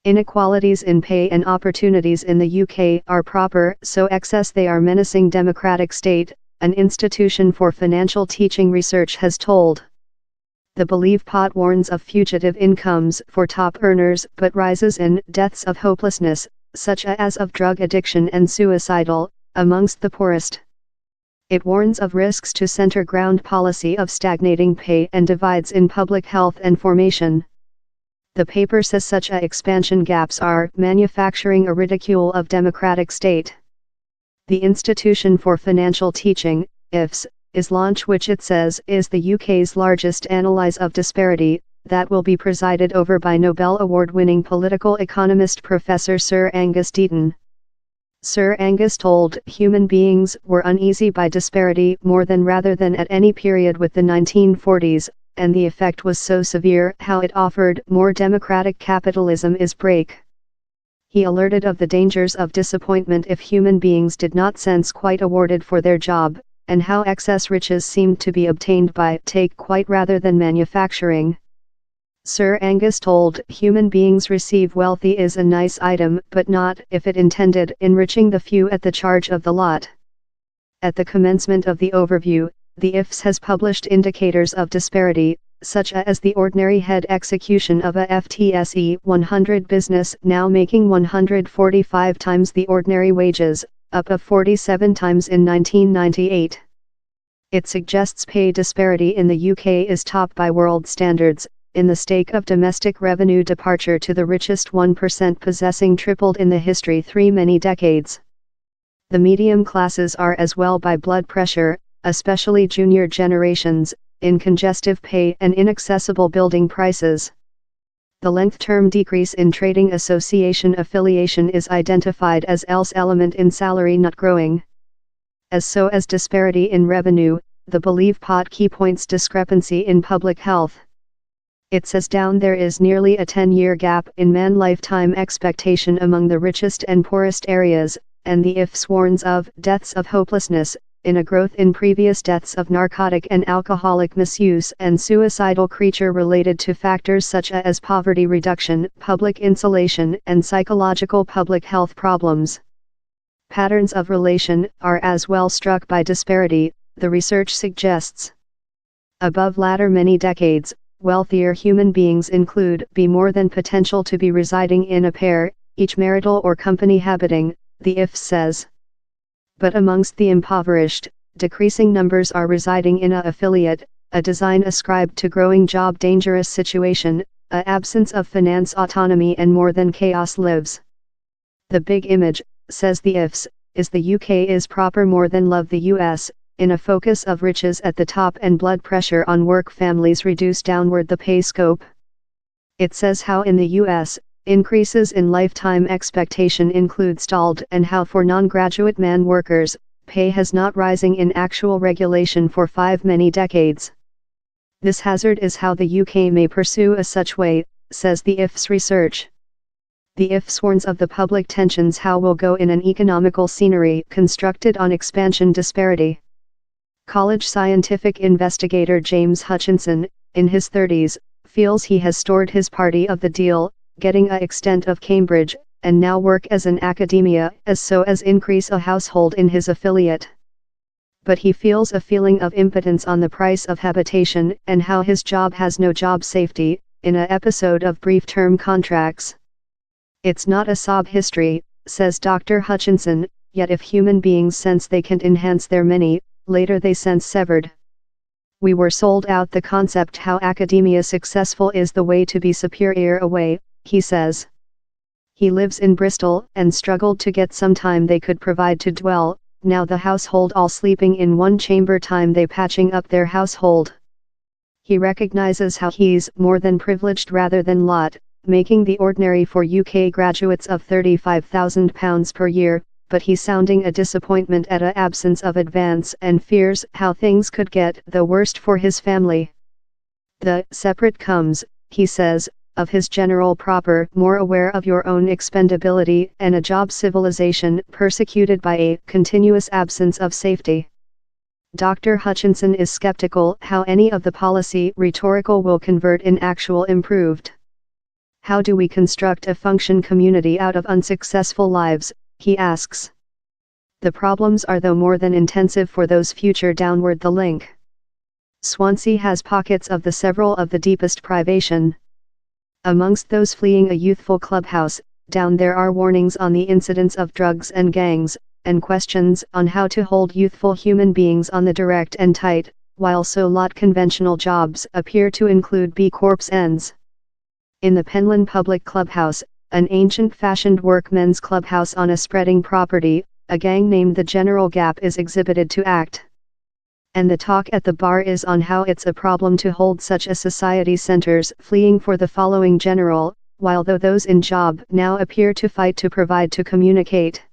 Inequalities in pay and opportunities in the UK are proper, so excess they are menacing democratic state, an institution for financial teaching research has told. The Believe Pot warns of fugitive incomes for top earners but rises in deaths of hopelessness, such as of drug addiction and suicidal, amongst the poorest. It warns of risks to center ground policy of stagnating pay and divides in public health and formation. The paper says such expansion gaps are manufacturing a ridicule of democratic state. The Institution for Financial Teaching, IFS, is launch which it says is the UK's largest analyse of disparity, that will be presided over by Nobel Award-winning political economist Professor Sir Angus Deaton. Sir Angus told human beings were uneasy by disparity more than rather than at any period with the 1940s, and the effect was so severe how it offered more democratic capitalism is break. He alerted of the dangers of disappointment if human beings did not sense quite awarded for their job, and how excess riches seemed to be obtained by take quite rather than manufacturing. Sir Angus told human beings receive wealthy is a nice item but not if it intended enriching the few at the charge of the lot. At the commencement of the overview, the IFS has published indicators of disparity, such as the ordinary head execution of a FTSE 100 business now making 145 times the ordinary wages, up of 47 times in 1998. It suggests pay disparity in the UK is top by world standards, in the stake of domestic revenue departure to the richest 1% possessing tripled in the history through many decades. The medium classes are as well by blood pressure, especially junior generations, in congestive pay and inaccessible building prices. The length-term decrease in trading association affiliation is identified as else element in salary not growing. As so as disparity in revenue, the Believe Pot key points discrepancy in public health. It says down there is nearly a 10-year gap in man lifetime expectation among the richest and poorest areas, and the IFS warns of deaths of hopelessness, in a growth in previous deaths of narcotic and alcoholic misuse and suicidal creature related to factors such as poverty reduction, public insulation and psychological public health problems. Patterns of relation are as well struck by disparity, the research suggests. Above latter many decades, wealthier human beings include be more than potential to be residing in a pair, each marital or company habiting, the IFS says. But amongst the impoverished, decreasing numbers are residing in a affiliate, a design ascribed to growing job dangerous situation, a absence of finance autonomy and more than chaos lives. The big image, says the IFS, is the UK is proper more than love the US, in a focus of riches at the top and blood pressure on work families reduce downward the pay scope. It says how in the US, increases in lifetime expectation include stalled and how for non-graduate man workers, pay has not rising in actual regulation for many decades. This hazard is how the UK may pursue a such way, says the IFS research. The IFS warns of the public tensions how will go in an economical scenery constructed on expansion disparity. College scientific investigator James Hutchinson, in his 30s, feels he has stored his party of the deal, getting a extent of Cambridge, and now work as an academia as so as increase a household in his affiliate. But he feels a feeling of impotence on the price of habitation and how his job has no job safety, in a episode of brief term contracts. It's not a sob history, says Dr. Hutchinson, yet if human beings sense they can't enhance their many, later they sense severed. We were sold out the concept how academia successful is the way to be superior away, he says. He lives in Bristol and struggled to get some time they could provide to dwell, now the household all sleeping in one chamber time they patching up their household. He recognizes how he's more than privileged rather than lot, making the ordinary for UK graduates of £35,000 per year, but he's sounding a disappointment at a absence of advance and fears how things could get the worst for his family. The separate comes, he says, of his general proper more aware of your own expendability and a job civilization persecuted by a continuous absence of safety. Dr. Hutchinson is skeptical how any of the policy rhetorical will convert in actual improved. How do we construct a function community out of unsuccessful lives, he asks. The problems are though more than intensive for those future downward the link. Swansea has pockets of the several of the deepest privation. Amongst those fleeing a youthful clubhouse, down there are warnings on the incidence of drugs and gangs, and questions on how to hold youthful human beings on the direct and tight, while so lot conventional jobs appear to include B Corp's ends. In the Penlyn Public Clubhouse, an ancient-fashioned workmen's clubhouse on a spreading property, a gang named the General Gap is exhibited to act. And the talk at the bar is on how it's a problem to hold such a society centers fleeing for the following general, while though those in job now appear to fight to provide to communicate.